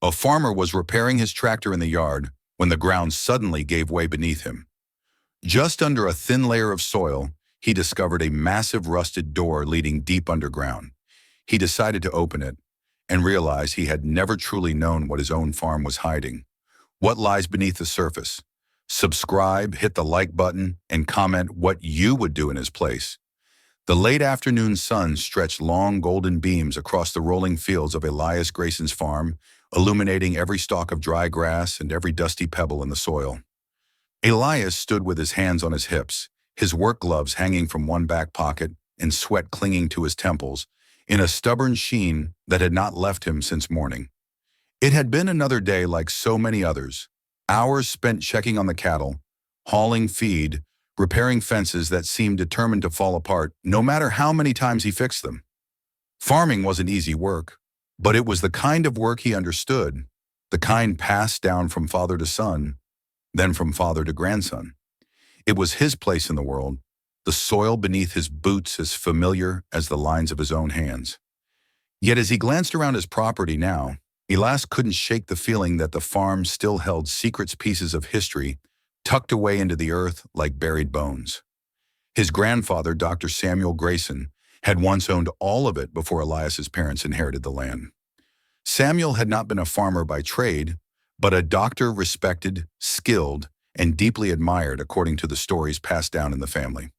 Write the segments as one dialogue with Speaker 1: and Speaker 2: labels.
Speaker 1: A farmer was repairing his tractor in the yard when the ground suddenly gave way beneath him. Just under a thin layer of soil, he discovered a massive rusted door leading deep underground. He decided to open it and realized he had never truly known what his own farm was hiding. What lies beneath the surface? Subscribe, hit the like button, and comment what you would do in his place. The late afternoon sun stretched long golden beams across the rolling fields of Elias Grayson's farm, illuminating every stalk of dry grass and every dusty pebble in the soil. Elias stood with his hands on his hips, his work gloves hanging from one back pocket and sweat clinging to his temples, in a stubborn sheen that had not left him since morning. It had been another day like so many others, hours spent checking on the cattle, hauling feed, repairing fences that seemed determined to fall apart no matter how many times he fixed them. Farming wasn't easy work, but it was the kind of work he understood, the kind passed down from father to son, then from father to grandson. It was his place in the world, the soil beneath his boots as familiar as the lines of his own hands. Yet as he glanced around his property now, Elias couldn't shake the feeling that the farm still held secret pieces of history tucked away into the earth like buried bones. His grandfather, Dr. Samuel Grayson, had once owned all of it before Elias's parents inherited the land. Samuel had not been a farmer by trade, but a doctor respected, skilled, and deeply admired according to the stories passed down in the family.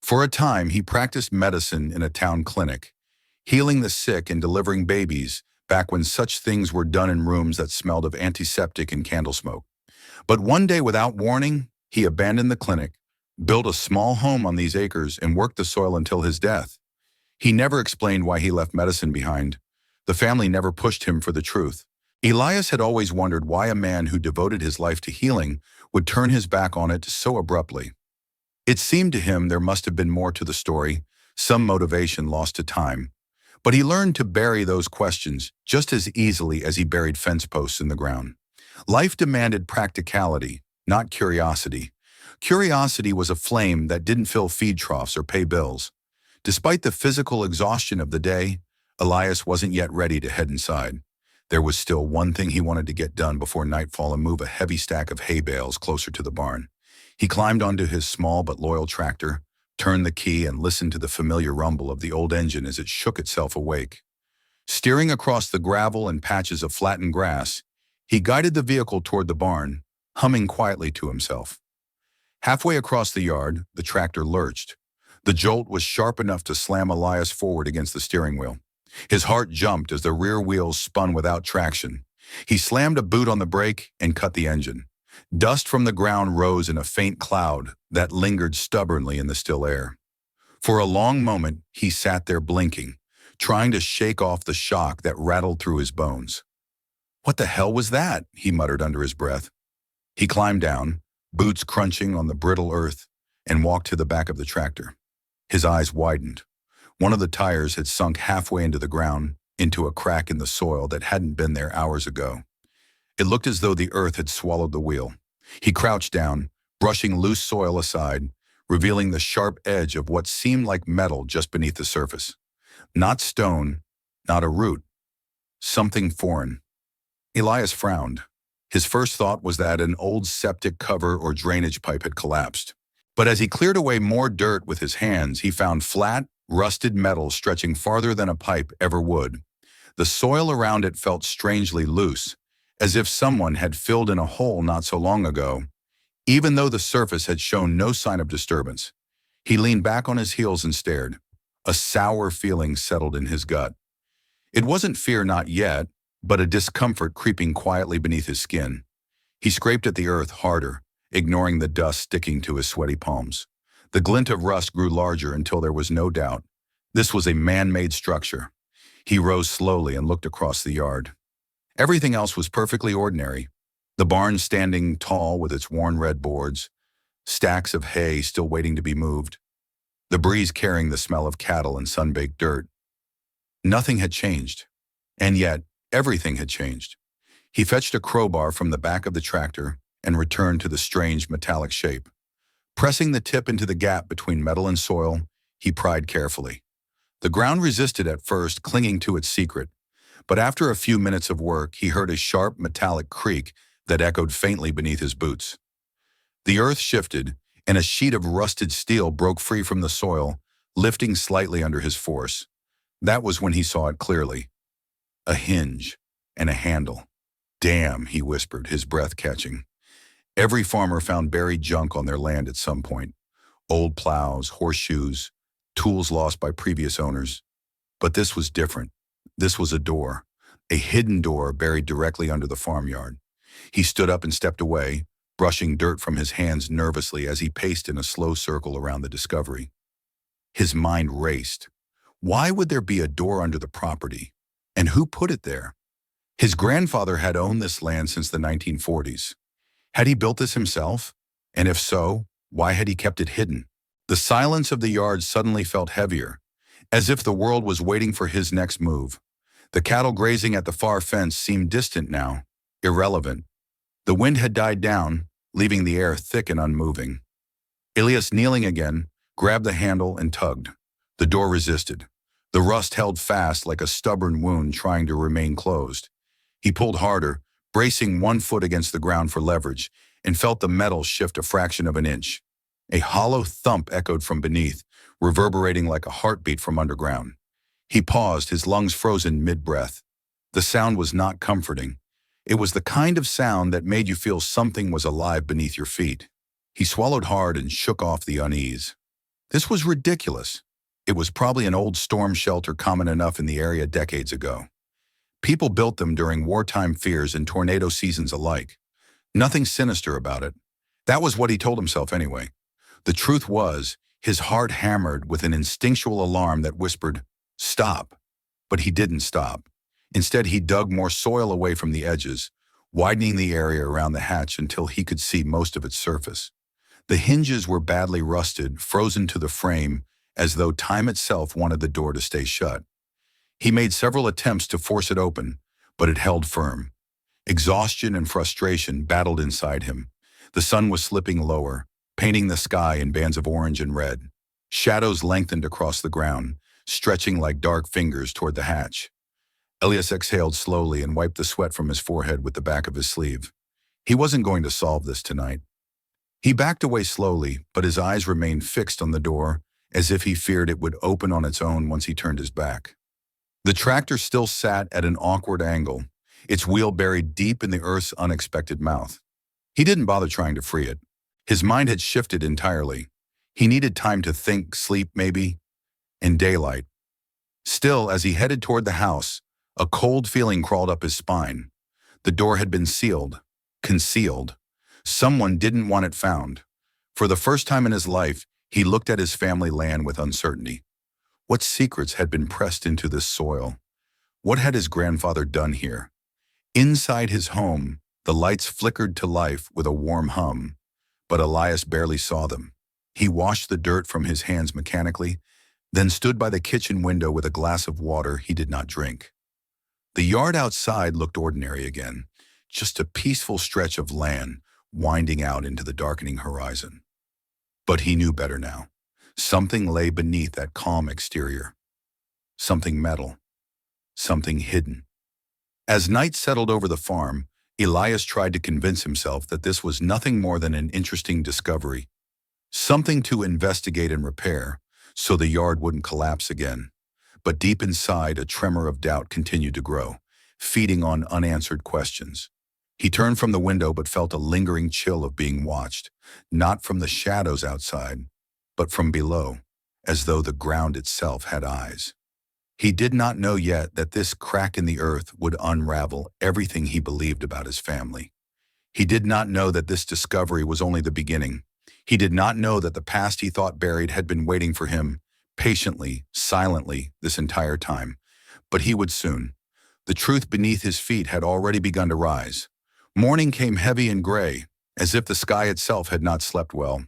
Speaker 1: For a time, he practiced medicine in a town clinic, healing the sick and delivering babies back when such things were done in rooms that smelled of antiseptic and candle smoke. But one day, without warning, he abandoned the clinic, built a small home on these acres, and worked the soil until his death. He never explained why he left medicine behind. The family never pushed him for the truth. Elias had always wondered why a man who devoted his life to healing would turn his back on it so abruptly. It seemed to him there must have been more to the story, some motivation lost to time. But he learned to bury those questions just as easily as he buried fence posts in the ground. Life demanded practicality, not curiosity. Curiosity was a flame that didn't fill feed troughs or pay bills. Despite the physical exhaustion of the day, Elias wasn't yet ready to head inside. There was still one thing he wanted to get done before nightfall and move a heavy stack of hay bales closer to the barn. He climbed onto his small but loyal tractor, turned the key, and listened to the familiar rumble of the old engine as it shook itself awake. Steering across the gravel and patches of flattened grass, he guided the vehicle toward the barn, humming quietly to himself. Halfway across the yard, the tractor lurched. The jolt was sharp enough to slam Elias forward against the steering wheel. His heart jumped as the rear wheels spun without traction. He slammed a boot on the brake and cut the engine. Dust from the ground rose in a faint cloud that lingered stubbornly in the still air. For a long moment, he sat there blinking, trying to shake off the shock that rattled through his bones. "What the hell was that?" he muttered under his breath. He climbed down, boots crunching on the brittle earth, and walked to the back of the tractor. His eyes widened. One of the tires had sunk halfway into the ground, into a crack in the soil that hadn't been there hours ago. It looked as though the earth had swallowed the wheel. He crouched down, brushing loose soil aside, revealing the sharp edge of what seemed like metal just beneath the surface. Not stone, not a root. Something foreign. Elias frowned. His first thought was that an old septic cover or drainage pipe had collapsed. But as he cleared away more dirt with his hands, he found flat, rusted metal stretching farther than a pipe ever would. The soil around it felt strangely loose, as if someone had filled in a hole not so long ago, even though the surface had shown no sign of disturbance. He leaned back on his heels and stared. A sour feeling settled in his gut. It wasn't fear, not yet, but a discomfort creeping quietly beneath his skin. He scraped at the earth harder, ignoring the dust sticking to his sweaty palms. The glint of rust grew larger until there was no doubt. This was a man-made structure. He rose slowly and looked across the yard. Everything else was perfectly ordinary. The barn standing tall with its worn red boards, stacks of hay still waiting to be moved, the breeze carrying the smell of cattle and sun-baked dirt. Nothing had changed, and yet everything had changed. He fetched a crowbar from the back of the tractor and returned to the strange metallic shape. Pressing the tip into the gap between metal and soil, he pried carefully. The ground resisted at first, clinging to its secret, But after a few minutes of work, he heard a sharp metallic creak that echoed faintly beneath his boots. The earth shifted, and a sheet of rusted steel broke free from the soil, lifting slightly under his force. That was when he saw it clearly. A hinge and a handle. "Damn," he whispered, his breath catching. Every farmer found buried junk on their land at some point. Old plows, horseshoes, tools lost by previous owners. But this was different. This was a door. A hidden door buried directly under the farmyard. He stood up and stepped away, brushing dirt from his hands nervously as he paced in a slow circle around the discovery. His mind raced. Why would there be a door under the property? And who put it there? His grandfather had owned this land since the 1940s. Had he built this himself? And if so, why had he kept it hidden? The silence of the yard suddenly felt heavier, as if the world was waiting for his next move. The cattle grazing at the far fence seemed distant now, irrelevant. The wind had died down, leaving the air thick and unmoving. Elias, kneeling again, grabbed the handle and tugged. The door resisted. The rust held fast like a stubborn wound trying to remain closed. He pulled harder, bracing one foot against the ground for leverage, and felt the metal shift a fraction of an inch. A hollow thump echoed from beneath, reverberating like a heartbeat from underground. He paused, his lungs frozen mid-breath. The sound was not comforting. It was the kind of sound that made you feel something was alive beneath your feet. He swallowed hard and shook off the unease. This was ridiculous. It was probably an old storm shelter common enough in the area decades ago. People built them during wartime fears and tornado seasons alike. Nothing sinister about it. That was what he told himself anyway. The truth was, his heart hammered with an instinctual alarm that whispered, "Stop." But he didn't stop. Instead, he dug more soil away from the edges, widening the area around the hatch until he could see most of its surface. The hinges were badly rusted, frozen to the frame, as though time itself wanted the door to stay shut. He made several attempts to force it open, but it held firm. Exhaustion and frustration battled inside him. The sun was slipping lower, painting the sky in bands of orange and red. Shadows lengthened across the ground, stretching like dark fingers toward the hatch. Elias exhaled slowly and wiped the sweat from his forehead with the back of his sleeve. He wasn't going to solve this tonight. He backed away slowly, but his eyes remained fixed on the door, as if he feared it would open on its own once he turned his back. The tractor still sat at an awkward angle, its wheel buried deep in the earth's unexpected mouth. He didn't bother trying to free it. His mind had shifted entirely. He needed time to think, sleep maybe, and daylight. Still, as he headed toward the house, a cold feeling crawled up his spine. The door had been sealed, concealed. Someone didn't want it found. For the first time in his life, he looked at his family land with uncertainty. What secrets had been pressed into this soil? What had his grandfather done here? Inside his home, the lights flickered to life with a warm hum, but Elias barely saw them. He washed the dirt from his hands mechanically, then stood by the kitchen window with a glass of water he did not drink. The yard outside looked ordinary again, just a peaceful stretch of land winding out into the darkening horizon. But he knew better now. Something lay beneath that calm exterior. Something metal. Something hidden. As night settled over the farm, Elias tried to convince himself that this was nothing more than an interesting discovery. Something to investigate and repair, so the yard wouldn't collapse again. But deep inside, a tremor of doubt continued to grow, feeding on unanswered questions. He turned from the window but felt a lingering chill of being watched, not from the shadows outside, but from below, as though the ground itself had eyes. He did not know yet that this crack in the earth would unravel everything he believed about his family. He did not know that this discovery was only the beginning. He did not know that the past he thought buried had been waiting for him, patiently, silently, this entire time. But he would soon. The truth beneath his feet had already begun to rise. Morning came heavy and gray, as if the sky itself had not slept well.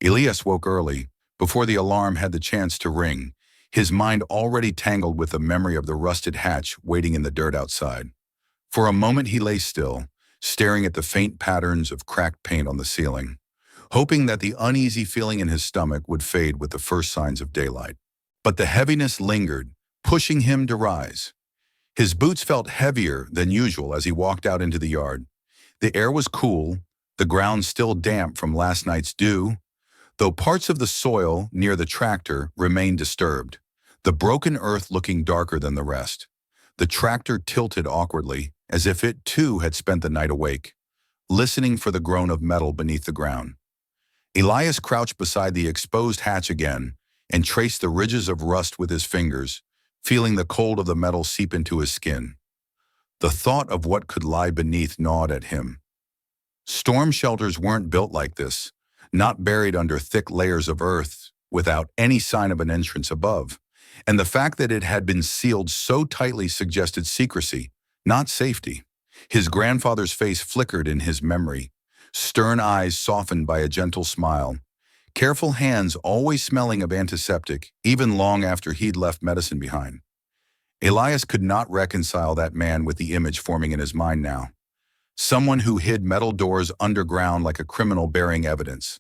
Speaker 1: Elias woke early, before the alarm had the chance to ring, his mind already tangled with the memory of the rusted hatch waiting in the dirt outside. For a moment he lay still, staring at the faint patterns of cracked paint on the ceiling, hoping that the uneasy feeling in his stomach would fade with the first signs of daylight. But the heaviness lingered, pushing him to rise. His boots felt heavier than usual as he walked out into the yard. The air was cool, the ground still damp from last night's dew, though parts of the soil near the tractor remained disturbed, the broken earth looking darker than the rest. The tractor tilted awkwardly, as if it too had spent the night awake, listening for the groan of metal beneath the ground. Elias crouched beside the exposed hatch again and traced the ridges of rust with his fingers, feeling the cold of the metal seep into his skin. The thought of what could lie beneath gnawed at him. Storm shelters weren't built like this, not buried under thick layers of earth without any sign of an entrance above, and the fact that it had been sealed so tightly suggested secrecy, not safety. His grandfather's face flickered in his memory, stern eyes softened by a gentle smile, careful hands always smelling of antiseptic, even long after he'd left medicine behind. Elias could not reconcile that man with the image forming in his mind now. Someone who hid metal doors underground like a criminal bearing evidence.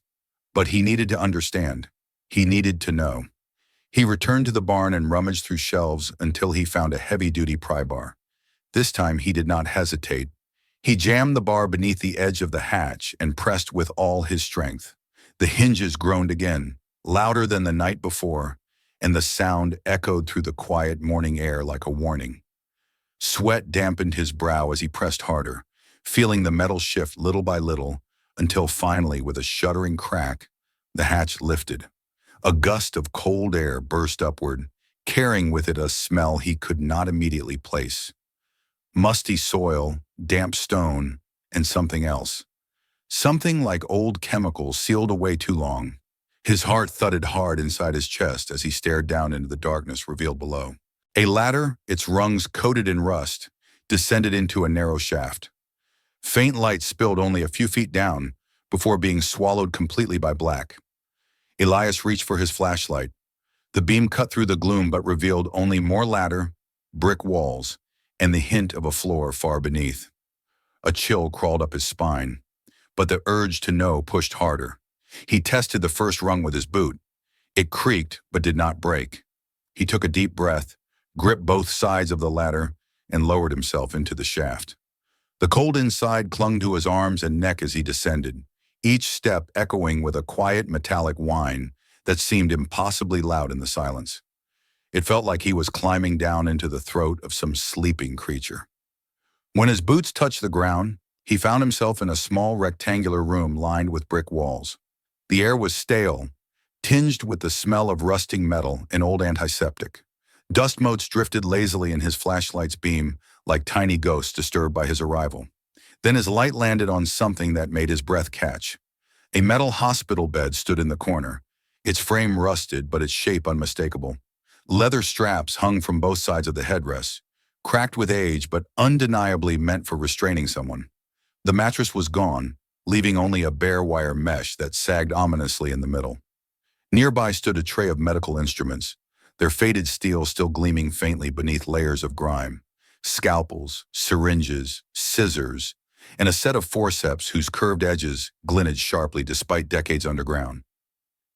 Speaker 1: But he needed to understand. He needed to know. He returned to the barn and rummaged through shelves until he found a heavy-duty pry bar. This time he did not hesitate. He jammed the bar beneath the edge of the hatch and pressed with all his strength. The hinges groaned again, louder than the night before, and the sound echoed through the quiet morning air like a warning. Sweat dampened his brow as he pressed harder, feeling the metal shift little by little, until finally, with a shuddering crack, the hatch lifted. A gust of cold air burst upward, carrying with it a smell he could not immediately place. Musty soil, damp stone, and something else. Something like old chemicals sealed away too long. His heart thudded hard inside his chest as he stared down into the darkness revealed below. A ladder, its rungs coated in rust, descended into a narrow shaft. Faint light spilled only a few feet down before being swallowed completely by black. Elias reached for his flashlight. The beam cut through the gloom but revealed only more ladder, brick walls, and the hint of a floor far beneath. A chill crawled up his spine, but the urge to know pushed harder. He tested the first rung with his boot. It creaked but did not break. He took a deep breath, gripped both sides of the ladder, and lowered himself into the shaft. The cold inside clung to his arms and neck as he descended, each step echoing with a quiet metallic whine that seemed impossibly loud in the silence. It felt like he was climbing down into the throat of some sleeping creature. When his boots touched the ground, he found himself in a small rectangular room lined with brick walls. The air was stale, tinged with the smell of rusting metal and old antiseptic. Dust motes drifted lazily in his flashlight's beam like tiny ghosts disturbed by his arrival. Then his light landed on something that made his breath catch. A metal hospital bed stood in the corner, its frame rusted but its shape unmistakable. Leather straps hung from both sides of the headrest, cracked with age but undeniably meant for restraining someone. The mattress was gone, leaving only a bare wire mesh that sagged ominously in the middle. Nearby stood a tray of medical instruments, their faded steel still gleaming faintly beneath layers of grime. Scalpels, syringes, scissors, and a set of forceps whose curved edges glinted sharply despite decades underground.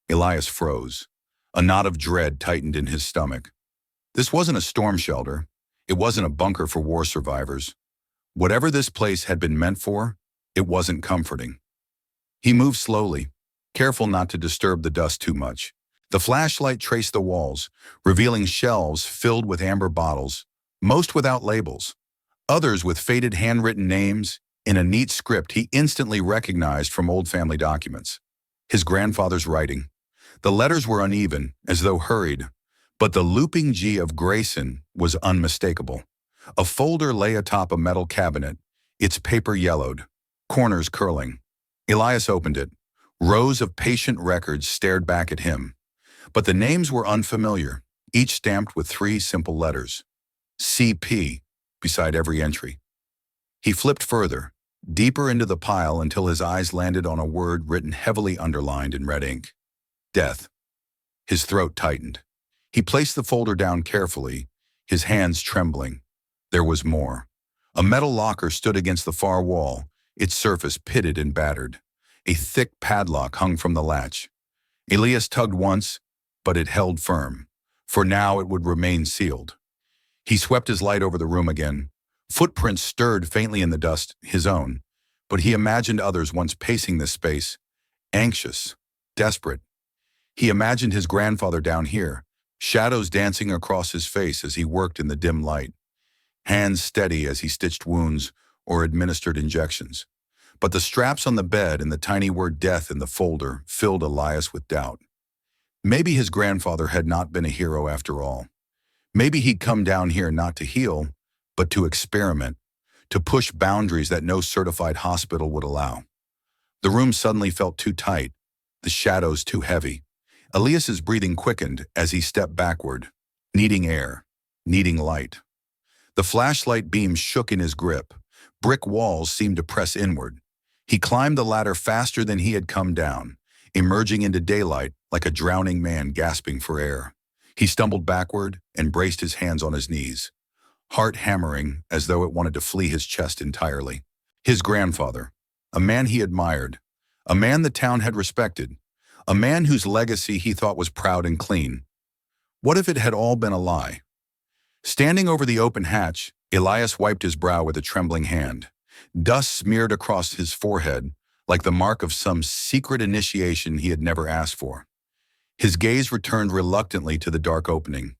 Speaker 1: Elias froze. A knot of dread tightened in his stomach. This wasn't a storm shelter. It wasn't a bunker for war survivors. Whatever this place had been meant for, it wasn't comforting. He moved slowly, careful not to disturb the dust too much. The flashlight traced the walls, revealing shelves filled with amber bottles, most without labels, others with faded handwritten names in a neat script he instantly recognized from old family documents. His grandfather's writing. The letters were uneven, as though hurried, but the looping G of Grayson was unmistakable. A folder lay atop a metal cabinet, its paper yellowed, corners curling. Elias opened it. Rows of patient records stared back at him. But the names were unfamiliar, each stamped with 3 simple letters. CP, beside every entry. He flipped further, deeper into the pile until his eyes landed on a word written heavily underlined in red ink. Death. His throat tightened. He placed the folder down carefully, his hands trembling. There was more. A metal locker stood against the far wall, its surface pitted and battered. A thick padlock hung from the latch. Elias tugged once, but it held firm. For now it would remain sealed. He swept his light over the room again. Footprints stirred faintly in the dust, his own, but he imagined others once pacing this space, anxious, desperate. He imagined his grandfather down here, shadows dancing across his face as he worked in the dim light, hands steady as he stitched wounds or administered injections. But the straps on the bed and the tiny word death in the folder filled Elias with doubt. Maybe his grandfather had not been a hero after all. Maybe he'd come down here not to heal, but to experiment, to push boundaries that no certified hospital would allow. The room suddenly felt too tight, the shadows too heavy. Elias's breathing quickened as he stepped backward, needing air, needing light. The flashlight beam shook in his grip. Brick walls seemed to press inward. He climbed the ladder faster than he had come down, emerging into daylight like a drowning man gasping for air. He stumbled backward and braced his hands on his knees, heart hammering as though it wanted to flee his chest entirely. His grandfather, a man he admired, a man the town had respected, a man whose legacy he thought was proud and clean. What if it had all been a lie? Standing over the open hatch, Elias wiped his brow with a trembling hand. Dust smeared across his forehead like the mark of some secret initiation he had never asked for. His gaze returned reluctantly to the dark opening.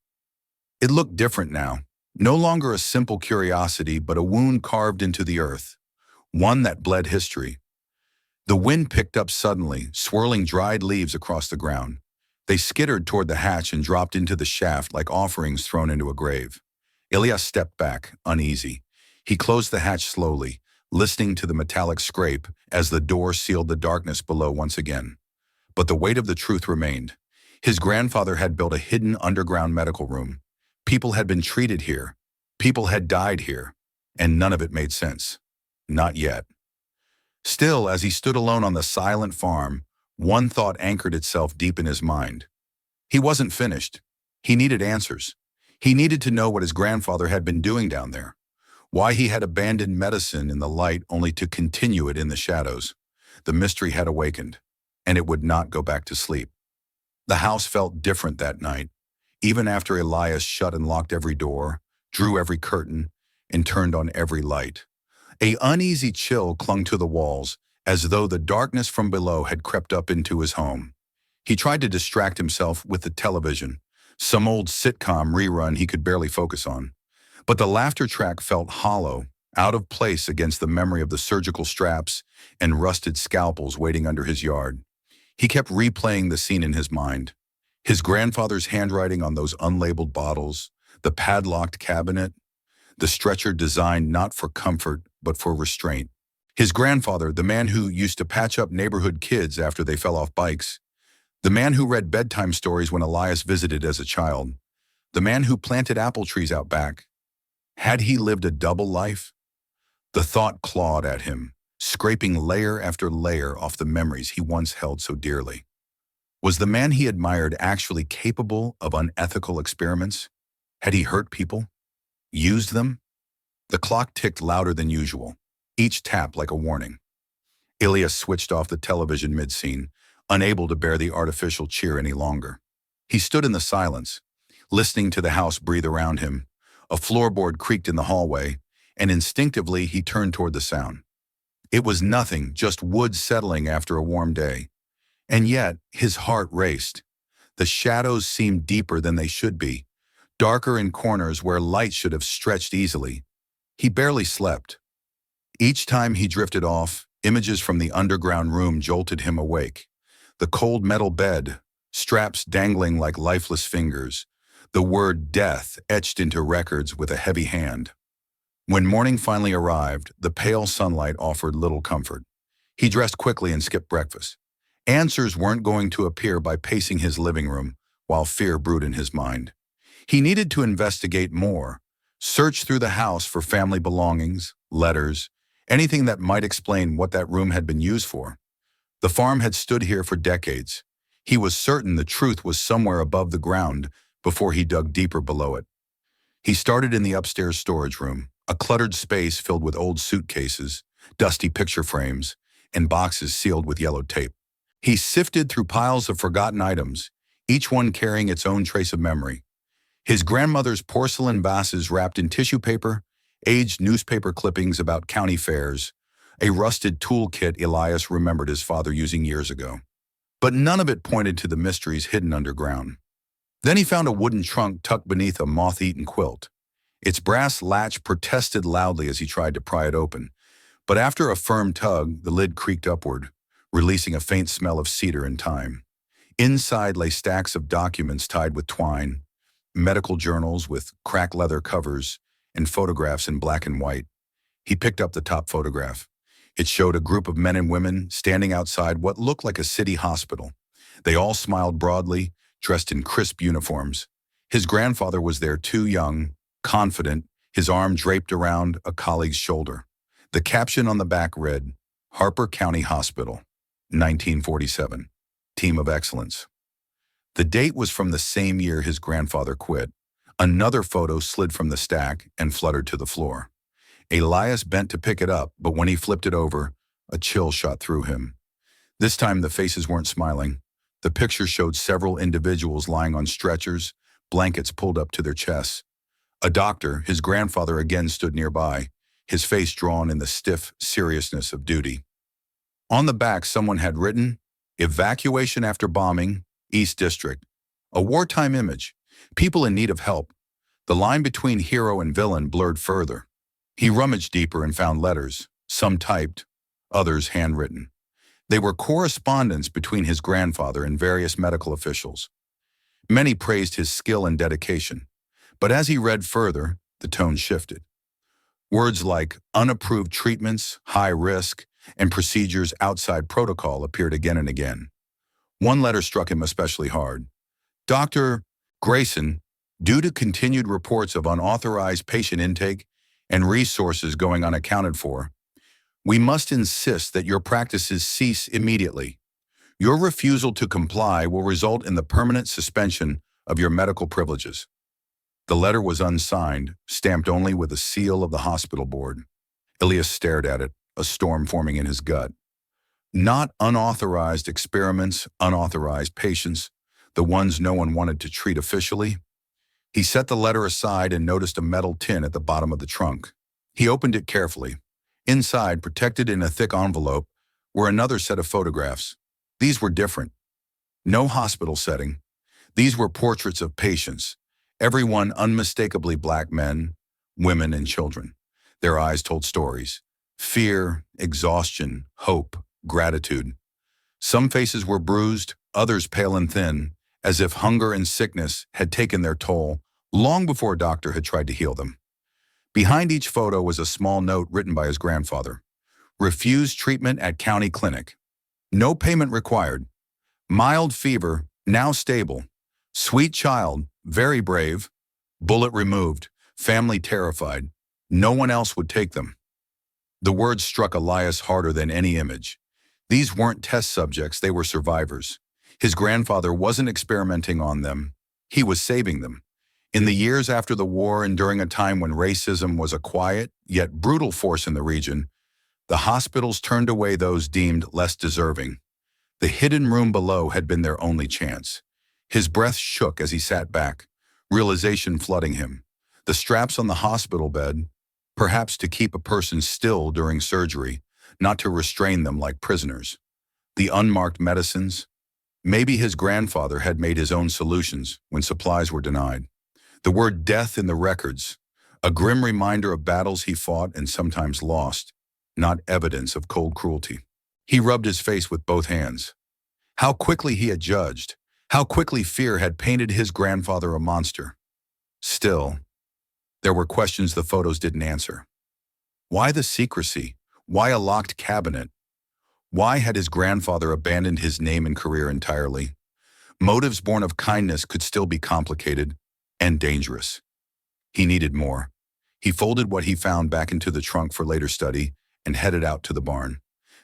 Speaker 1: It looked different now, no longer a simple curiosity but a wound carved into the earth, one that bled history. The wind picked up suddenly, swirling dried leaves across the ground. They skittered toward the hatch and dropped into the shaft like offerings thrown into a grave. Elias stepped back, uneasy. He closed the hatch slowly, listening to the metallic scrape as the door sealed the darkness below once again. But the weight of the truth remained. His grandfather had built a hidden underground medical room. People had been treated here. People had died here. And none of it made sense. Not yet. Still, as he stood alone on the silent farm, one thought anchored itself deep in his mind. He wasn't finished. He needed answers. He needed to know what his grandfather had been doing down there, why he had abandoned medicine in the light only to continue it in the shadows. The mystery had awakened, and it would not go back to sleep. The house felt different that night, even after Elias shut and locked every door, drew every curtain, and turned on every light. An uneasy chill clung to the walls, as though the darkness from below had crept up into his home. He tried to distract himself with the television, some old sitcom rerun he could barely focus on. But the laughter track felt hollow, out of place against the memory of the surgical straps and rusted scalpels waiting under his yard. He kept replaying the scene in his mind. His grandfather's handwriting on those unlabeled bottles, the padlocked cabinet, the stretcher designed not for comfort but for restraint. His grandfather, the man who used to patch up neighborhood kids after they fell off bikes, the man who read bedtime stories when Elias visited as a child, the man who planted apple trees out back. Had he lived a double life? The thought clawed at him, scraping layer after layer off the memories he once held so dearly. Was the man he admired actually capable of unethical experiments? Had he hurt people? Used them? The clock ticked louder than usual, each tap like a warning. Elias switched off the television mid-scene, unable to bear the artificial cheer any longer. He stood in the silence, listening to the house breathe around him. A floorboard creaked in the hallway, and instinctively he turned toward the sound. It was nothing, just wood settling after a warm day. And yet, his heart raced. The shadows seemed deeper than they should be, darker in corners where light should have stretched easily. He barely slept. Each time he drifted off, images from the underground room jolted him awake. The cold metal bed, straps dangling like lifeless fingers, the word death etched into records with a heavy hand. When morning finally arrived, the pale sunlight offered little comfort. He dressed quickly and skipped breakfast. Answers weren't going to appear by pacing his living room while fear brewed in his mind. He needed to investigate more, search through the house for family belongings, letters, anything that might explain what that room had been used for. The farm had stood here for decades. He was certain the truth was somewhere above the ground before he dug deeper below it. He started in the upstairs storage room, a cluttered space filled with old suitcases, dusty picture frames, and boxes sealed with yellow tape. He sifted through piles of forgotten items, each one carrying its own trace of memory. His grandmother's porcelain vases wrapped in tissue paper, aged newspaper clippings about county fairs, a rusted toolkit Elias remembered his father using years ago. But none of it pointed to the mysteries hidden underground. Then he found a wooden trunk tucked beneath a moth-eaten quilt. Its brass latch protested loudly as he tried to pry it open, but after a firm tug, the lid creaked upward, releasing a faint smell of cedar and thyme. Inside lay stacks of documents tied with twine, medical journals with cracked leather covers, and photographs in black and white. He picked up the top photograph. It showed a group of men and women standing outside what looked like a city hospital. They all smiled broadly, dressed in crisp uniforms. His grandfather was there too, young, confident, his arm draped around a colleague's shoulder. The caption on the back read, "Harper County Hospital, 1947, Team of Excellence." The date was from the same year his grandfather quit. Another photo slid from the stack and fluttered to the floor. Elias bent to pick it up, but when he flipped it over, a chill shot through him. This time the faces weren't smiling. The picture showed several individuals lying on stretchers, blankets pulled up to their chests. A doctor, his grandfather, again stood nearby, his face drawn in the stiff seriousness of duty. On the back, someone had written, "Evacuation after bombing, East District." A wartime image. People in need of help. The line between hero and villain blurred further. He rummaged deeper and found letters, some typed, others handwritten. They were correspondence between his grandfather and various medical officials. Many praised his skill and dedication, but as he read further, the tone shifted. Words like unapproved treatments, high risk, and procedures outside protocol appeared again and again. One letter struck him especially hard. Dr. Grayson, due to continued reports of unauthorized patient intake and resources going unaccounted for, we must insist that your practices cease immediately. Your refusal to comply will result in the permanent suspension of your medical privileges. The letter was unsigned, stamped only with a seal of the hospital board. Elias stared at it, a storm forming in his gut. Not unauthorized experiments, unauthorized patients, the ones no one wanted to treat officially. He set the letter aside and noticed a metal tin at the bottom of the trunk. He opened it carefully. Inside, protected in a thick envelope, were another set of photographs. These were different. No hospital setting. These were portraits of patients, everyone unmistakably black men, women, and children. Their eyes told stories. Fear, exhaustion, hope, gratitude. Some faces were bruised, others pale and thin, as if hunger and sickness had taken their toll long before a doctor had tried to heal them. Behind each photo was a small note written by his grandfather. Refused treatment at county clinic. No payment required. Mild fever, now stable. Sweet child, very brave. Bullet removed, family terrified. No one else would take them. The words struck Elias harder than any image. These weren't test subjects, they were survivors. His grandfather wasn't experimenting on them. He was saving them. In the years after the war and during a time when racism was a quiet, yet brutal force in the region, the hospitals turned away those deemed less deserving. The hidden room below had been their only chance. His breath shook as he sat back, realization flooding him. The straps on the hospital bed, perhaps to keep a person still during surgery, not to restrain them like prisoners. The unmarked medicines. Maybe his grandfather had made his own solutions when supplies were denied. The word death in the records, a grim reminder of battles he fought and sometimes lost, not evidence of cold cruelty. He rubbed his face with both hands. How quickly he had judged, how quickly fear had painted his grandfather a monster. Still, there were questions the photos didn't answer. Why the secrecy? Why a locked cabinet? Why had his grandfather abandoned his name and career entirely? Motives born of kindness could still be complicated and dangerous. He needed more. He folded what he found back into the trunk for later study and headed out to the barn.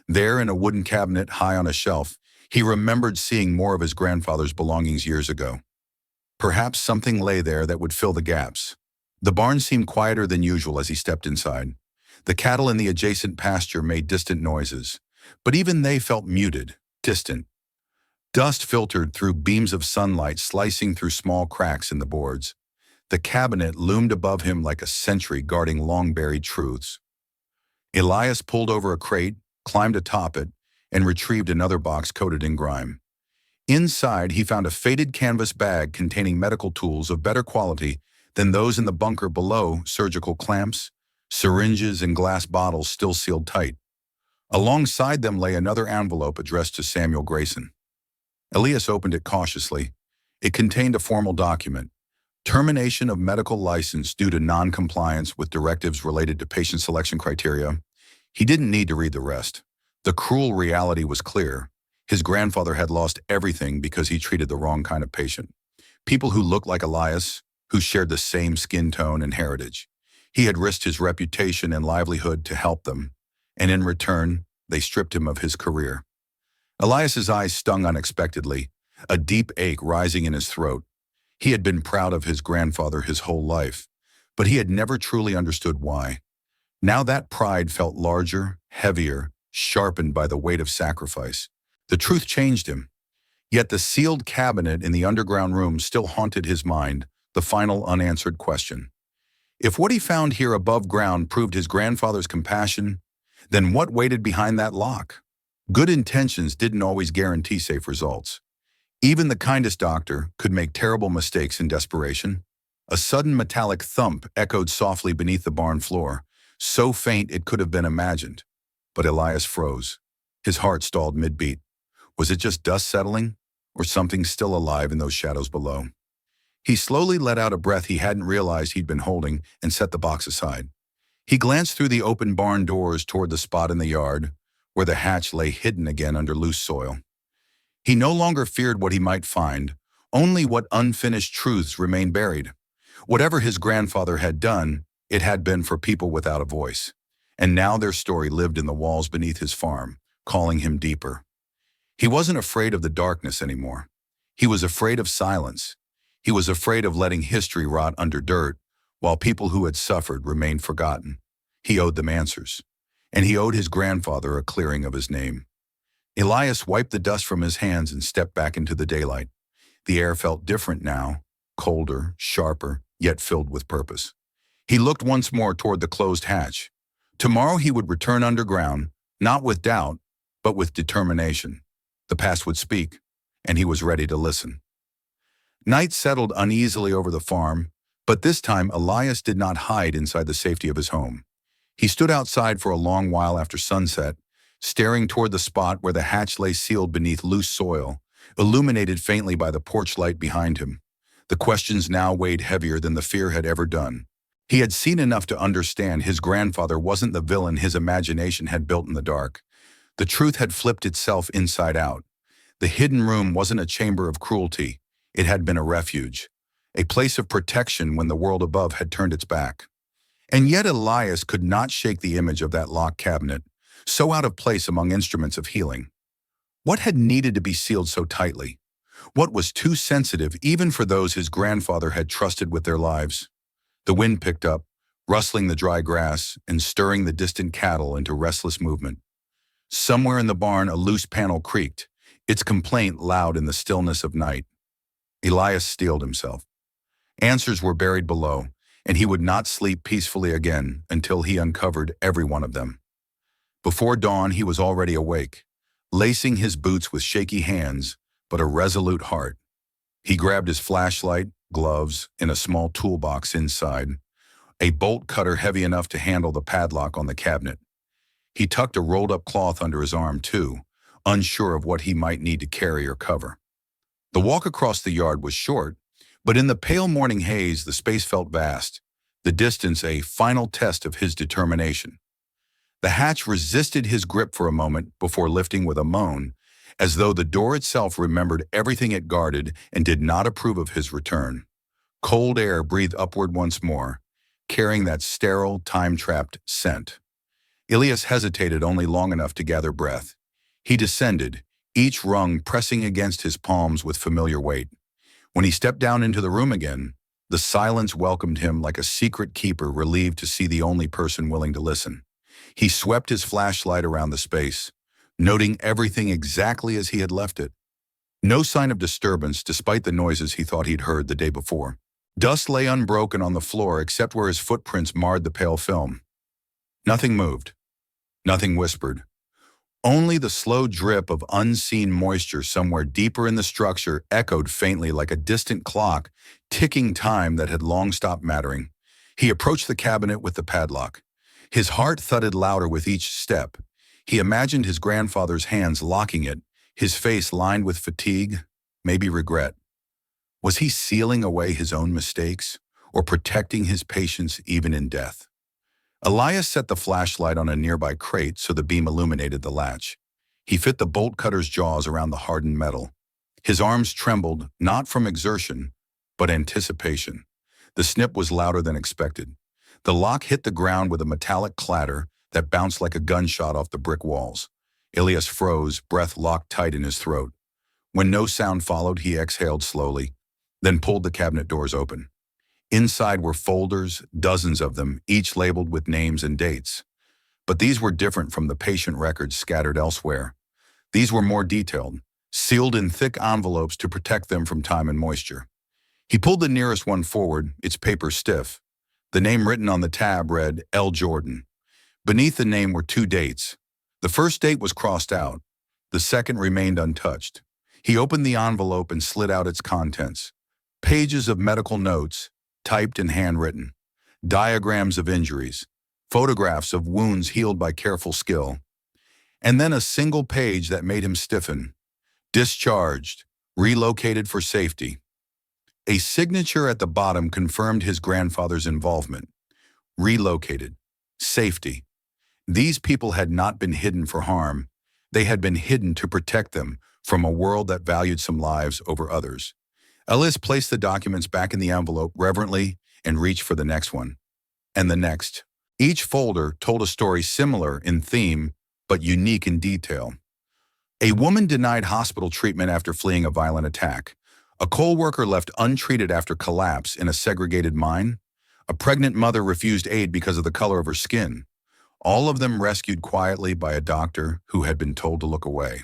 Speaker 1: There, in a wooden cabinet high on a shelf, he remembered seeing more of his grandfather's belongings years ago. Perhaps something lay there that would fill the gaps. The barn seemed quieter than usual as he stepped inside. The cattle in the adjacent pasture made distant noises, but even they felt muted, distant. Dust filtered through beams of sunlight slicing through small cracks in the boards. The cabinet loomed above him like a sentry guarding long-buried truths. Elias pulled over a crate, climbed atop it, and retrieved another box coated in grime. Inside, he found a faded canvas bag containing medical tools of better quality than those in the bunker below: surgical clamps, syringes, and glass bottles still sealed tight. Alongside them lay another envelope addressed to Samuel Grayson. Elias opened it cautiously. It contained a formal document: termination of medical license due to non-compliance with directives related to patient selection criteria. He didn't need to read the rest. The cruel reality was clear. His grandfather had lost everything because he treated the wrong kind of patient. People who looked like Elias, who shared the same skin tone and heritage. He had risked his reputation and livelihood to help them, and in return, they stripped him of his career. Elias's eyes stung unexpectedly, a deep ache rising in his throat. He had been proud of his grandfather his whole life, but he had never truly understood why. Now that pride felt larger, heavier, sharpened by the weight of sacrifice. The truth changed him. Yet the sealed cabinet in the underground room still haunted his mind, the final unanswered question. If what he found here above ground proved his grandfather's compassion, then what waited behind that lock? Good intentions didn't always guarantee safe results. Even the kindest doctor could make terrible mistakes in desperation. A sudden metallic thump echoed softly beneath the barn floor, so faint it could have been imagined. But Elias froze. His heart stalled mid-beat. Was it just dust settling, or something still alive in those shadows below? He slowly let out a breath he hadn't realized he'd been holding and set the box aside. He glanced through the open barn doors toward the spot in the yard, where the hatch lay hidden again under loose soil. He no longer feared what he might find, only what unfinished truths remained buried. Whatever his grandfather had done, it had been for people without a voice. And now their story lived in the walls beneath his farm, calling him deeper. He wasn't afraid of the darkness anymore. He was afraid of silence. He was afraid of letting history rot under dirt, while people who had suffered remained forgotten. He owed them answers, and he owed his grandfather a clearing of his name. Elias wiped the dust from his hands and stepped back into the daylight. The air felt different now, colder, sharper, yet filled with purpose. He looked once more toward the closed hatch. Tomorrow he would return underground, not with doubt, but with determination. The past would speak, and he was ready to listen. Night settled uneasily over the farm, but this time Elias did not hide inside the safety of his home. He stood outside for a long while after sunset, staring toward the spot where the hatch lay sealed beneath loose soil, illuminated faintly by the porch light behind him. The questions now weighed heavier than the fear had ever done. He had seen enough to understand his grandfather wasn't the villain his imagination had built in the dark. The truth had flipped itself inside out. The hidden room wasn't a chamber of cruelty. It had been a refuge, a place of protection when the world above had turned its back. And yet Elias could not shake the image of that locked cabinet, so out of place among instruments of healing. What had needed to be sealed so tightly? What was too sensitive even for those his grandfather had trusted with their lives? The wind picked up, rustling the dry grass and stirring the distant cattle into restless movement. Somewhere in the barn a loose panel creaked, its complaint loud in the stillness of night. Elias steeled himself. Answers were buried below, and he would not sleep peacefully again until he uncovered every one of them. Before dawn he was already awake, lacing his boots with shaky hands, but a resolute heart. He grabbed his flashlight, gloves, and a small toolbox inside, a bolt cutter heavy enough to handle the padlock on the cabinet. He tucked a rolled-up cloth under his arm, too, unsure of what he might need to carry or cover. The walk across the yard was short, but in the pale morning haze the space felt vast, the distance a final test of his determination. The hatch resisted his grip for a moment before lifting with a moan, as though the door itself remembered everything it guarded and did not approve of his return. Cold air breathed upward once more, carrying that sterile, time-trapped scent. Elias hesitated only long enough to gather breath. He descended, each rung pressing against his palms with familiar weight. When he stepped down into the room again, the silence welcomed him like a secret keeper relieved to see the only person willing to listen. He swept his flashlight around the space, noting everything exactly as he had left it. No sign of disturbance despite the noises he thought he'd heard the day before. Dust lay unbroken on the floor except where his footprints marred the pale film. Nothing moved. Nothing whispered. Only the slow drip of unseen moisture somewhere deeper in the structure echoed faintly like a distant clock, ticking time that had long stopped mattering. He approached the cabinet with the padlock. His heart thudded louder with each step. He imagined his grandfather's hands locking it, his face lined with fatigue, maybe regret. Was he sealing away his own mistakes, or protecting his patients even in death? Elias set the flashlight on a nearby crate so the beam illuminated the latch. He fit the bolt cutter's jaws around the hardened metal. His arms trembled, not from exertion, but anticipation. The snip was louder than expected. The lock hit the ground with a metallic clatter that bounced like a gunshot off the brick walls. Elias froze, breath locked tight in his throat. When no sound followed, he exhaled slowly, then pulled the cabinet doors open. Inside were folders, dozens of them, each labeled with names and dates. But these were different from the patient records scattered elsewhere. These were more detailed, sealed in thick envelopes to protect them from time and moisture. He pulled the nearest one forward, its paper stiff. The name written on the tab read L. Jordan. Beneath the name were two dates. The first date was crossed out. The second remained untouched. He opened the envelope and slid out its contents. Pages of medical notes, typed and handwritten, diagrams of injuries, photographs of wounds healed by careful skill, and then a single page that made him stiffen. Discharged, relocated for safety. A signature at the bottom confirmed his grandfather's involvement. Relocated. Safety. These people had not been hidden for harm. They had been hidden to protect them from a world that valued some lives over others. Elias placed the documents back in the envelope reverently and reached for the next one. And the next. Each folder told a story similar in theme, but unique in detail. A woman denied hospital treatment after fleeing a violent attack. A coal worker left untreated after collapse in a segregated mine. A pregnant mother refused aid because of the color of her skin. All of them rescued quietly by a doctor who had been told to look away.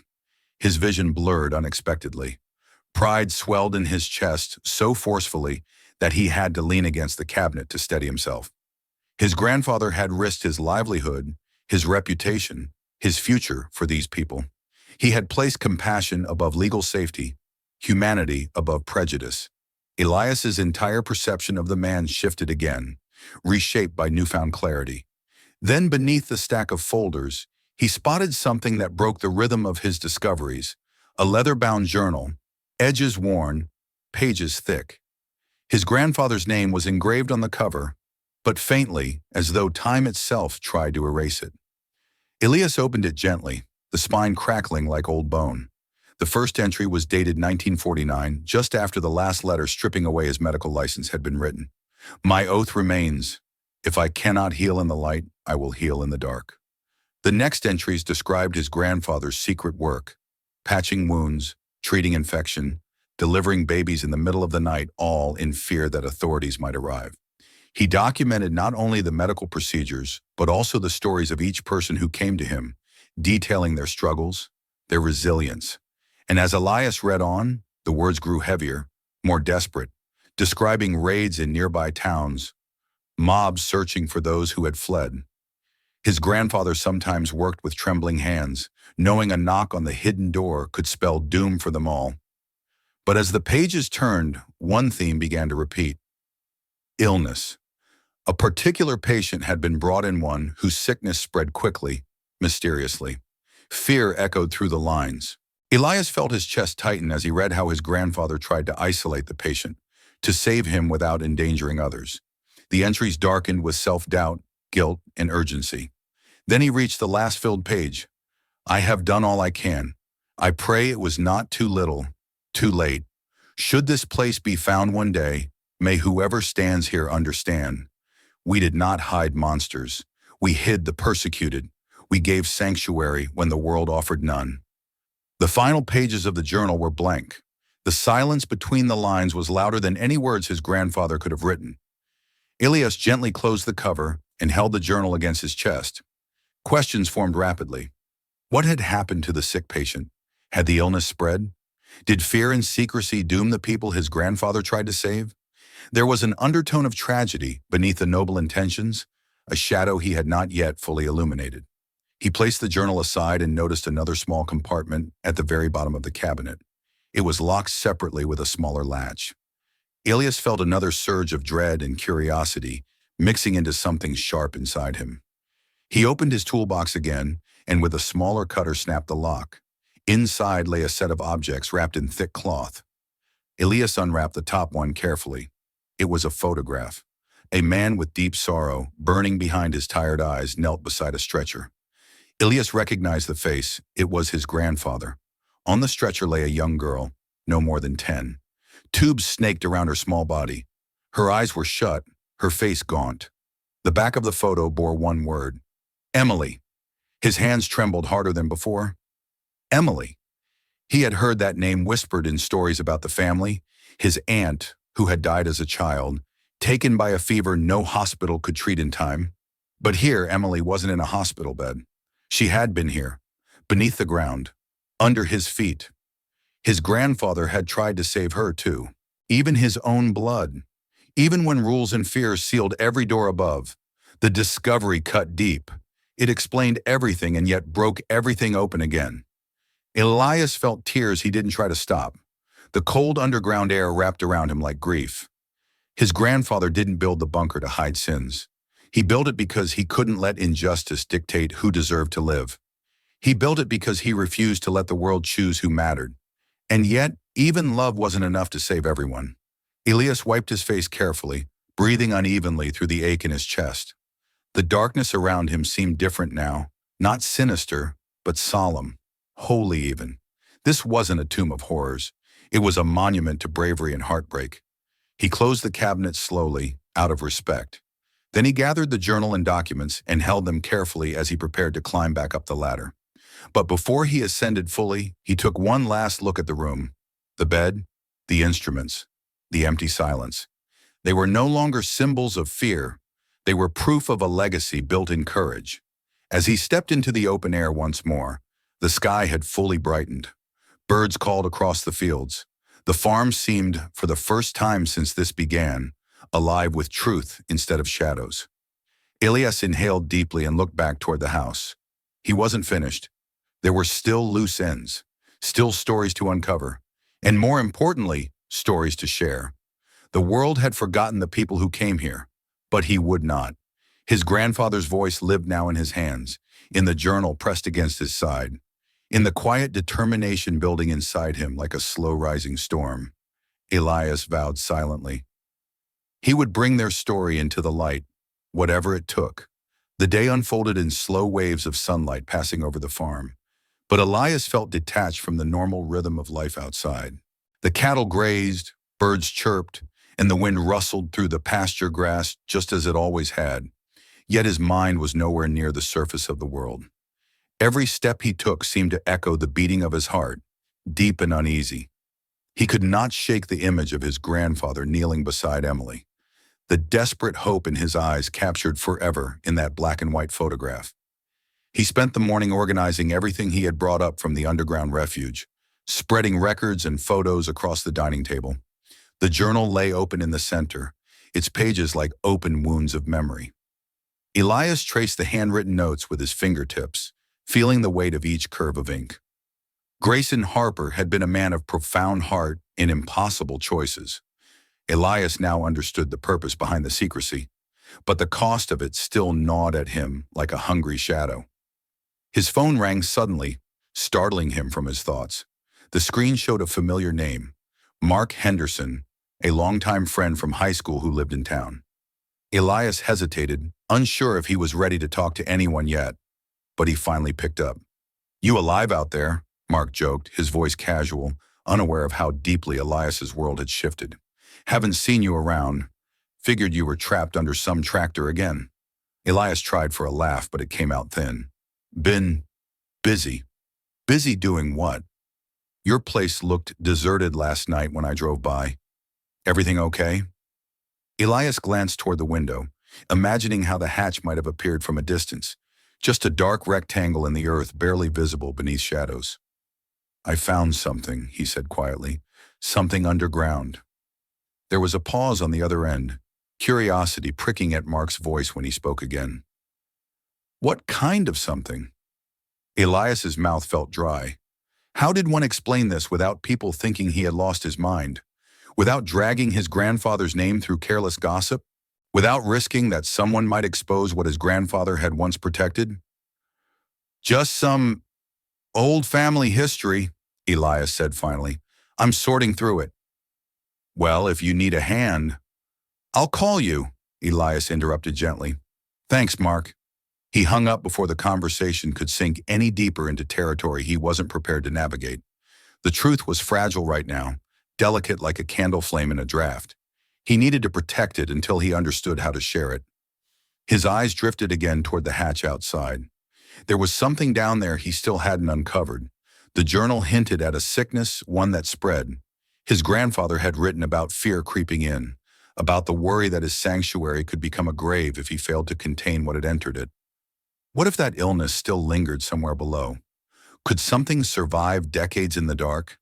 Speaker 1: His vision blurred unexpectedly. Pride swelled in his chest so forcefully that he had to lean against the cabinet to steady himself. His grandfather had risked his livelihood, his reputation, his future for these people. He had placed compassion above legal safety, humanity above prejudice. Elias's entire perception of the man shifted again, reshaped by newfound clarity. Then beneath the stack of folders, he spotted something that broke the rhythm of his discoveries, a leather-bound journal, edges worn, pages thick. His grandfather's name was engraved on the cover, but faintly, as though time itself tried to erase it. Elias opened it gently, the spine crackling like old bone. The first entry was dated 1949, just after the last letter stripping away his medical license had been written. My oath remains. If I cannot heal in the light, I will heal in the dark. The next entries described his grandfather's secret work, patching wounds, treating infection, delivering babies in the middle of the night, all in fear that authorities might arrive. He documented not only the medical procedures, but also the stories of each person who came to him, detailing their struggles, their resilience. And as Elias read on, the words grew heavier, more desperate, describing raids in nearby towns, mobs searching for those who had fled. His grandfather sometimes worked with trembling hands, knowing a knock on the hidden door could spell doom for them all. But as the pages turned, one theme began to repeat. Illness. A particular patient had been brought in, one whose sickness spread quickly, mysteriously. Fear echoed through the lines. Elias felt his chest tighten as he read how his grandfather tried to isolate the patient, to save him without endangering others. The entries darkened with self-doubt, guilt, and urgency. Then he reached the last filled page. I have done all I can. I pray it was not too little, too late. Should this place be found one day, may whoever stands here understand. We did not hide monsters. We hid the persecuted. We gave sanctuary when the world offered none. The final pages of the journal were blank. The silence between the lines was louder than any words his grandfather could have written. Elias gently closed the cover and held the journal against his chest. Questions formed rapidly. What had happened to the sick patient? Had the illness spread? Did fear and secrecy doom the people his grandfather tried to save? There was an undertone of tragedy beneath the noble intentions, a shadow he had not yet fully illuminated. He placed the journal aside and noticed another small compartment at the very bottom of the cabinet. It was locked separately with a smaller latch. Elias felt another surge of dread and curiosity, mixing into something sharp inside him. He opened his toolbox again, and with a smaller cutter snapped the lock. Inside lay a set of objects wrapped in thick cloth. Elias unwrapped the top one carefully. It was a photograph. A man with deep sorrow, burning behind his tired eyes, knelt beside a stretcher. Elias recognized the face. It was his grandfather. On the stretcher lay a young girl, no more than 10. Tubes snaked around her small body. Her eyes were shut, her face gaunt. The back of the photo bore one word: Emily. His hands trembled harder than before. Emily. He had heard that name whispered in stories about the family, his aunt, who had died as a child, taken by a fever no hospital could treat in time. But here, Emily wasn't in a hospital bed. She had been here, beneath the ground, under his feet. His grandfather had tried to save her too, even his own blood. Even when rules and fears sealed every door above, the discovery cut deep. It explained everything and yet broke everything open again. Elias felt tears he didn't try to stop. The cold underground air wrapped around him like grief. His grandfather didn't build the bunker to hide sins. He built it because he couldn't let injustice dictate who deserved to live. He built it because he refused to let the world choose who mattered. And yet, even love wasn't enough to save everyone. Elias wiped his face carefully, breathing unevenly through the ache in his chest. The darkness around him seemed different now, not sinister, but solemn, holy even. This wasn't a tomb of horrors. It was a monument to bravery and heartbreak. He closed the cabinet slowly, out of respect. Then he gathered the journal and documents and held them carefully as he prepared to climb back up the ladder. But before he ascended fully, he took one last look at the room. The bed, the instruments, the empty silence. They were no longer symbols of fear. They were proof of a legacy built in courage. As he stepped into the open air once more, the sky had fully brightened. Birds called across the fields. The farm seemed, for the first time since this began, alive with truth instead of shadows. Elias inhaled deeply and looked back toward the house. He wasn't finished. There were still loose ends, still stories to uncover, and more importantly, stories to share. The world had forgotten the people who came here, but he would not. His grandfather's voice lived now in his hands, in the journal pressed against his side, in the quiet determination building inside him like a slow-rising storm. Elias vowed silently. He would bring their story into the light, whatever it took. The day unfolded in slow waves of sunlight passing over the farm. But Elias felt detached from the normal rhythm of life outside. The cattle grazed, birds chirped, and the wind rustled through the pasture grass just as it always had. Yet his mind was nowhere near the surface of the world. Every step he took seemed to echo the beating of his heart, deep and uneasy. He could not shake the image of his grandfather kneeling beside Emily. The desperate hope in his eyes captured forever in that black and white photograph. He spent the morning organizing everything he had brought up from the underground refuge, spreading records and photos across the dining table. The journal lay open in the center, its pages like open wounds of memory. Elias traced the handwritten notes with his fingertips, feeling the weight of each curve of ink. Grayson Harper had been a man of profound heart and impossible choices. Elias now understood the purpose behind the secrecy, but the cost of it still gnawed at him like a hungry shadow. His phone rang suddenly, startling him from his thoughts. The screen showed a familiar name, Mark Henderson, a longtime friend from high school who lived in town. Elias hesitated, unsure if he was ready to talk to anyone yet, but he finally picked up. "You alive out there?" Mark joked, his voice casual, unaware of how deeply Elias's world had shifted. "Haven't seen you around. Figured you were trapped under some tractor again." Elias tried for a laugh, but it came out thin. "Been busy." "Busy doing what?" "Your place looked deserted last night when I drove by. Everything okay?" Elias glanced toward the window, imagining how the hatch might have appeared from a distance, just a dark rectangle in the earth barely visible beneath shadows. "I found something," he said quietly. "Something underground." There was a pause on the other end, curiosity pricking at Mark's voice when he spoke again. What kind of something? Elias's mouth felt dry. How did one explain this without people thinking he had lost his mind? Without dragging his grandfather's name through careless gossip? Without risking that someone might expose what his grandfather had once protected? Just some old family history, Elias said finally. I'm sorting through it. Well, if you need a hand, I'll call you, Elias interrupted gently. Thanks, Mark. He hung up before the conversation could sink any deeper into territory he wasn't prepared to navigate. The truth was fragile right now, delicate like a candle flame in a draft. He needed to protect it until he understood how to share it. His eyes drifted again toward the hatch outside. There was something down there he still hadn't uncovered. The journal hinted at a sickness, one that spread. His grandfather had written about fear creeping in, about the worry that his sanctuary could become a grave if he failed to contain what had entered it. What if that illness still lingered somewhere below? Could something survive decades in the dark?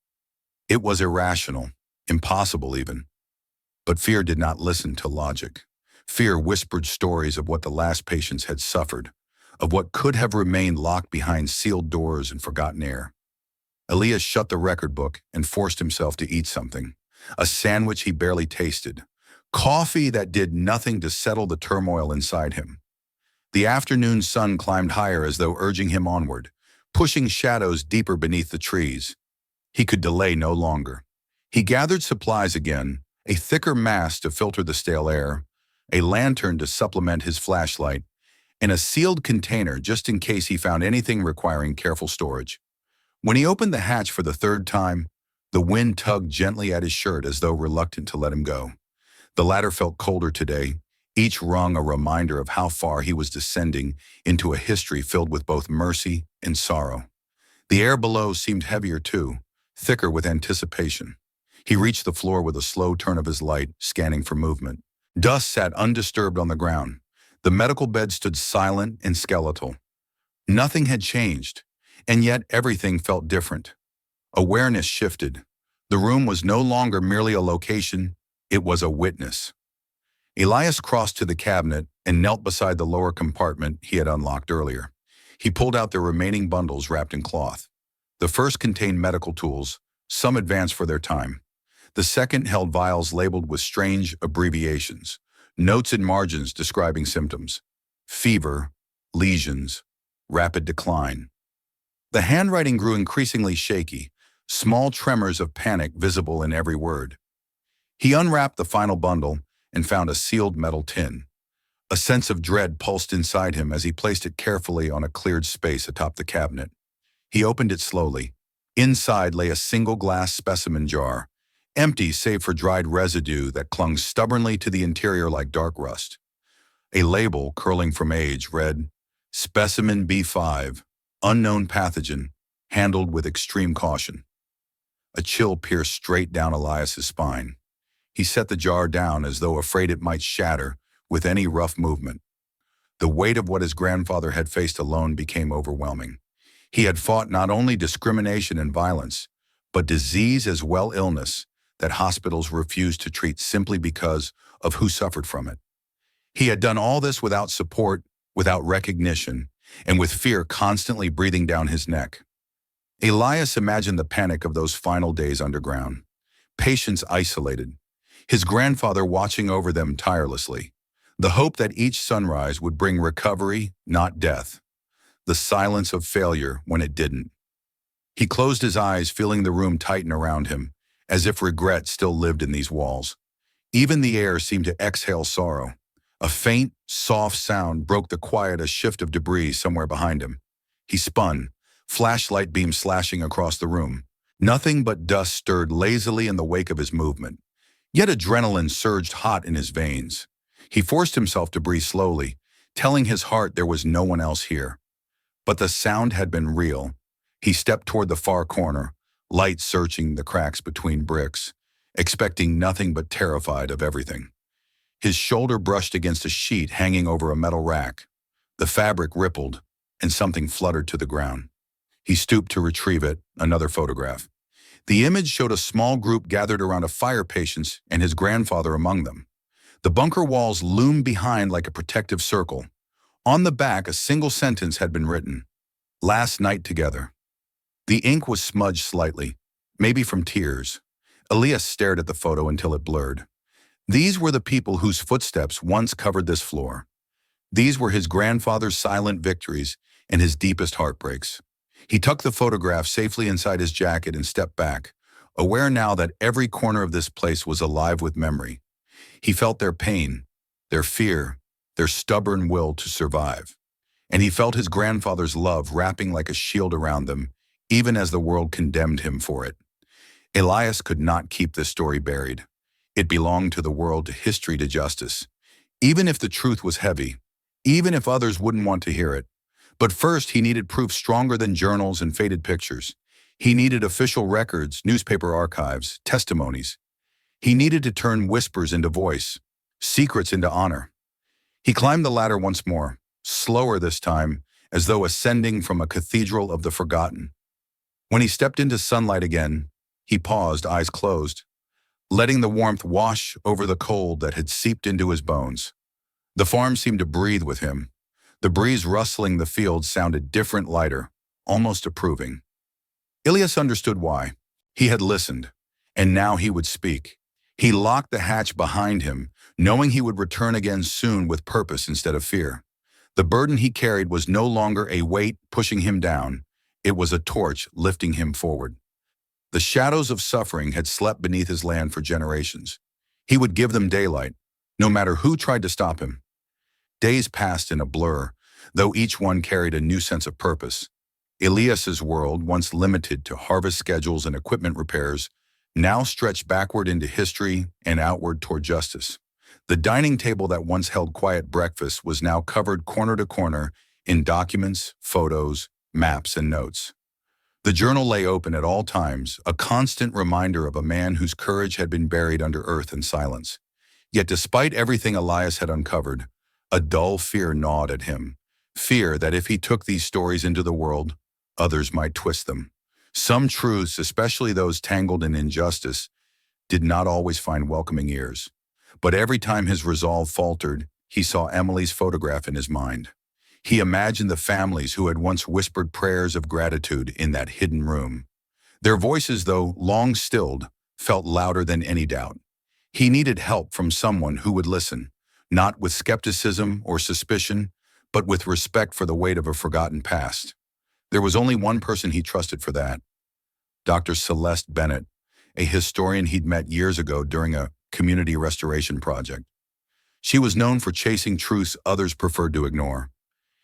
Speaker 1: It was irrational, impossible even. But fear did not listen to logic. Fear whispered stories of what the last patients had suffered, of what could have remained locked behind sealed doors and forgotten air. Elias shut the record book and forced himself to eat something, a sandwich he barely tasted, coffee that did nothing to settle the turmoil inside him. The afternoon sun climbed higher as though urging him onward, pushing shadows deeper beneath the trees. He could delay no longer. He gathered supplies again, a thicker mask to filter the stale air, a lantern to supplement his flashlight, and a sealed container just in case he found anything requiring careful storage. When he opened the hatch for the third time, the wind tugged gently at his shirt as though reluctant to let him go. The latter felt colder today, each rung a reminder of how far he was descending into a history filled with both mercy and sorrow. The air below seemed heavier too, thicker with anticipation. He reached the floor with a slow turn of his light, scanning for movement. Dust sat undisturbed on the ground. The medical bed stood silent and skeletal. Nothing had changed, and yet everything felt different. Awareness shifted. The room was no longer merely a location, it was a witness. Elias crossed to the cabinet and knelt beside the lower compartment he had unlocked earlier. He pulled out the remaining bundles wrapped in cloth. The first contained medical tools, some advanced for their time. The second held vials labeled with strange abbreviations, notes and margins describing symptoms: fever, lesions, rapid decline. The handwriting grew increasingly shaky, small tremors of panic visible in every word. He unwrapped the final bundle and found a sealed metal tin. A sense of dread pulsed inside him as he placed it carefully on a cleared space atop the cabinet. He opened it slowly. Inside lay a single glass specimen jar, empty save for dried residue that clung stubbornly to the interior like dark rust. A label, curling from age, read, "Specimen B5, unknown pathogen, handled with extreme caution." A chill pierced straight down Elias's spine. He set the jar down as though afraid it might shatter with any rough movement. The weight of what his grandfather had faced alone became overwhelming. He had fought not only discrimination and violence, but disease as well illness that hospitals refused to treat simply because of who suffered from it. He had done all this without support, without recognition, and with fear constantly breathing down his neck. Elias imagined the panic of those final days underground. Patients isolated. His grandfather watching over them tirelessly. The hope that each sunrise would bring recovery, not death. The silence of failure when it didn't. He closed his eyes, feeling the room tighten around him, as if regret still lived in these walls. Even the air seemed to exhale sorrow. A faint, soft sound broke the quiet, a shift of debris somewhere behind him. He spun, flashlight beam slashing across the room. Nothing but dust stirred lazily in the wake of his movement. Yet adrenaline surged hot in his veins. He forced himself to breathe slowly, telling his heart there was no one else here. But the sound had been real. He stepped toward the far corner, light searching the cracks between bricks, expecting nothing but terrified of everything. His shoulder brushed against a sheet hanging over a metal rack. The fabric rippled, and something fluttered to the ground. He stooped to retrieve it, another photograph. The image showed a small group gathered around a fire patient and his grandfather among them. The bunker walls loomed behind like a protective circle. On the back, a single sentence had been written: "Last night together." The ink was smudged slightly, maybe from tears. Elias stared at the photo until it blurred. These were the people whose footsteps once covered this floor. These were his grandfather's silent victories and his deepest heartbreaks. He tucked the photograph safely inside his jacket and stepped back, aware now that every corner of this place was alive with memory. He felt their pain, their fear, their stubborn will to survive. And he felt his grandfather's love wrapping like a shield around them, even as the world condemned him for it. Elias could not keep this story buried. It belonged to the world, to history, to justice. Even if the truth was heavy, even if others wouldn't want to hear it. But first, he needed proof stronger than journals and faded pictures. He needed official records, newspaper archives, testimonies. He needed to turn whispers into voice, secrets into honor. He climbed the ladder once more, slower this time, as though ascending from a cathedral of the forgotten. When he stepped into sunlight again, he paused, eyes closed, letting the warmth wash over the cold that had seeped into his bones. The farm seemed to breathe with him. The breeze rustling the fields sounded different, lighter, almost approving. Elias understood why. He had listened, and now he would speak. He locked the hatch behind him, knowing he would return again soon with purpose instead of fear. The burden he carried was no longer a weight pushing him down. It was a torch lifting him forward. The shadows of suffering had slept beneath his land for generations. He would give them daylight, no matter who tried to stop him. Days passed in a blur, though each one carried a new sense of purpose. Elias's world, once limited to harvest schedules and equipment repairs, now stretched backward into history and outward toward justice. The dining table that once held quiet breakfast was now covered corner to corner in documents, photos, maps, and notes. The journal lay open at all times, a constant reminder of a man whose courage had been buried under earth and silence. Yet despite everything Elias had uncovered, a dull fear gnawed at him. Fear that if he took these stories into the world, others might twist them. Some truths, especially those tangled in injustice, did not always find welcoming ears. But every time his resolve faltered, he saw Emily's photograph in his mind. He imagined the families who had once whispered prayers of gratitude in that hidden room. Their voices, though long stilled, felt louder than any doubt. He needed help from someone who would listen, not with skepticism or suspicion, but with respect for the weight of a forgotten past. There was only one person he trusted for that: Dr. Celeste Bennett, a historian he'd met years ago during a community restoration project. She was known for chasing truths others preferred to ignore.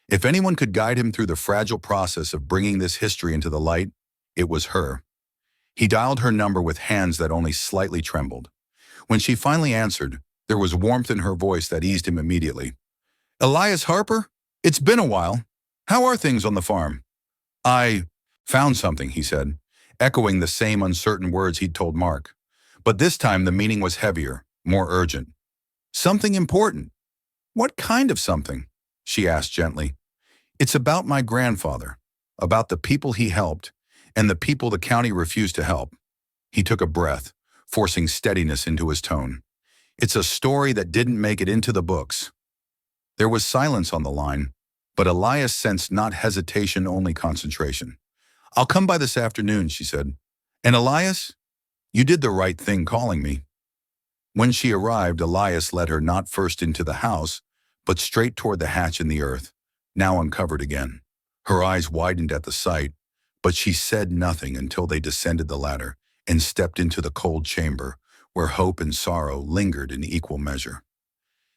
Speaker 1: If anyone could guide him through the fragile process of bringing this history into the light, it was her. He dialed her number with hands that only slightly trembled. When she finally answered, there was warmth in her voice that eased him immediately. "Elias Harper? It's been a while. How are things on the farm?" "I found something," he said, echoing the same uncertain words he'd told Mark. But this time the meaning was heavier, more urgent. "Something important." "What kind of something?" she asked gently. "It's about my grandfather, about the people he helped, and the people the county refused to help." He took a breath, forcing steadiness into his tone. "It's a story that didn't make it into the books." There was silence on the line, but Elias sensed not hesitation, only concentration. "I'll come by this afternoon," she said. "And Elias, you did the right thing calling me." When she arrived, Elias led her not first into the house, but straight toward the hatch in the earth, now uncovered again. Her eyes widened at the sight, but she said nothing until they descended the ladder and stepped into the cold chamber, where hope and sorrow lingered in equal measure.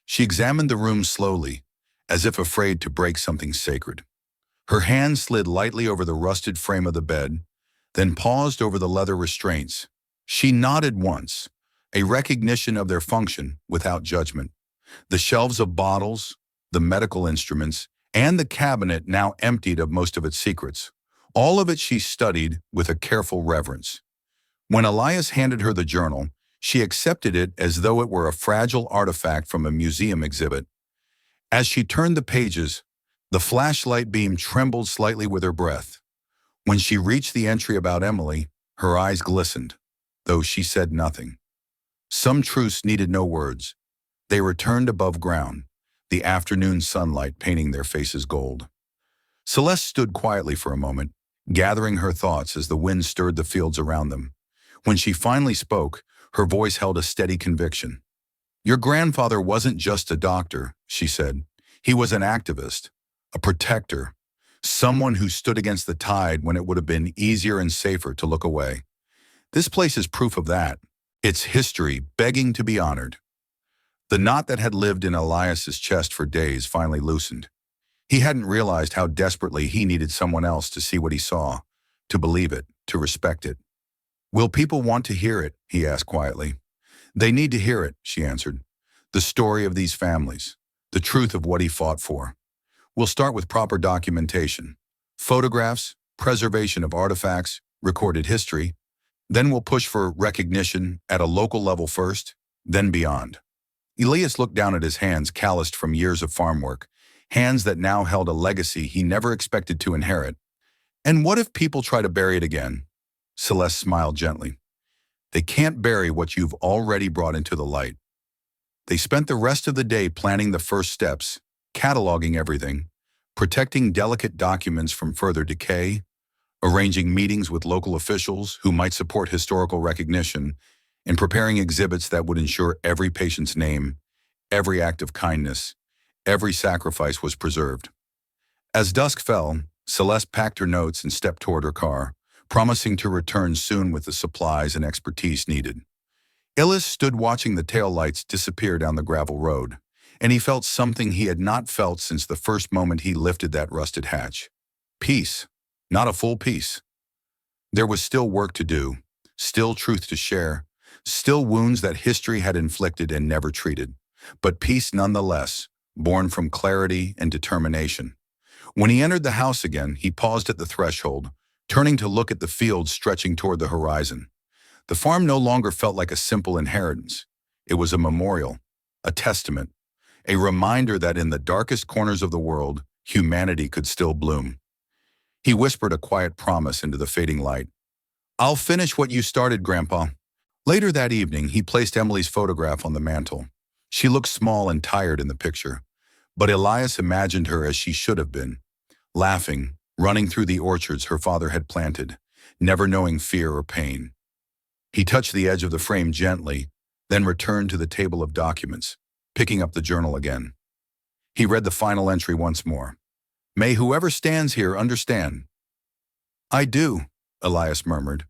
Speaker 1: She examined the room slowly, as if afraid to break something sacred. Her hand slid lightly over the rusted frame of the bed, then paused over the leather restraints. She nodded once, a recognition of their function without judgment. The shelves of bottles, the medical instruments, and the cabinet now emptied of most of its secrets. All of it she studied with a careful reverence. When Elias handed her the journal, she accepted it as though it were a fragile artifact from a museum exhibit. As she turned the pages, the flashlight beam trembled slightly with her breath. When she reached the entry about Emily, Her eyes glistened, though she said nothing. Some truths needed no words. They returned above ground, the afternoon sunlight painting their faces gold. Celeste stood quietly for a moment, gathering her thoughts as the wind stirred the fields around them. When she finally spoke, her voice held a steady conviction. "Your grandfather wasn't just a doctor," she said. "He was an activist, a protector, someone who stood against the tide when it would have been easier and safer to look away. This place is proof of that. Its history begging to be honored." The knot that had lived in Elias's chest for days finally loosened. He hadn't realized how desperately he needed someone else to see what he saw, to believe it, to respect it. "Will people want to hear it?" he asked quietly. "They need to hear it," she answered. "The story of these families, the truth of what he fought for. We'll start with proper documentation. Photographs, preservation of artifacts, recorded history. Then we'll push for recognition at a local level first, then beyond." Elias looked down at his hands calloused from years of farm work, hands that now held a legacy he never expected to inherit. "And what if people try to bury it again?" Celeste smiled gently. "They can't bury what you've already brought into the light." They spent the rest of the day planning the first steps, cataloging everything, protecting delicate documents from further decay, arranging meetings with local officials who might support historical recognition, and preparing exhibits that would ensure every patient's name, every act of kindness, every sacrifice was preserved. As dusk fell, Celeste packed her notes and stepped toward her car, promising to return soon with the supplies and expertise needed. Elias stood watching the taillights disappear down the gravel road, and he felt something he had not felt since the first moment he lifted that rusted hatch. Peace, not a full peace. There was still work to do, still truth to share, still wounds that history had inflicted and never treated, but peace nonetheless, born from clarity and determination. When he entered the house again, he paused at the threshold, turning to look at the fields stretching toward the horizon. The farm no longer felt like a simple inheritance. It was a memorial, a testament, a reminder that in the darkest corners of the world, humanity could still bloom. He whispered a quiet promise into the fading light. "I'll finish what you started, Grandpa." Later that evening, he placed Emily's photograph on the mantel. She looked small and tired in the picture, but Elias imagined her as she should have been, laughing, running through the orchards her father had planted, never knowing fear or pain. He touched the edge of the frame gently, then returned to the table of documents, picking up the journal again. He read the final entry once more. "May whoever stands here understand." "I do," Elias murmured.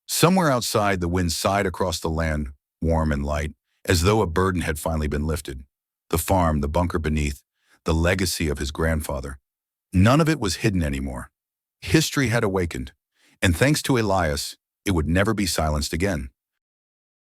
Speaker 1: Somewhere outside, the wind sighed across the land, warm and light, as though a burden had finally been lifted. The farm, the bunker beneath, the legacy of his grandfather. None of it was hidden anymore. History had awakened, and thanks to Elias, it would never be silenced again.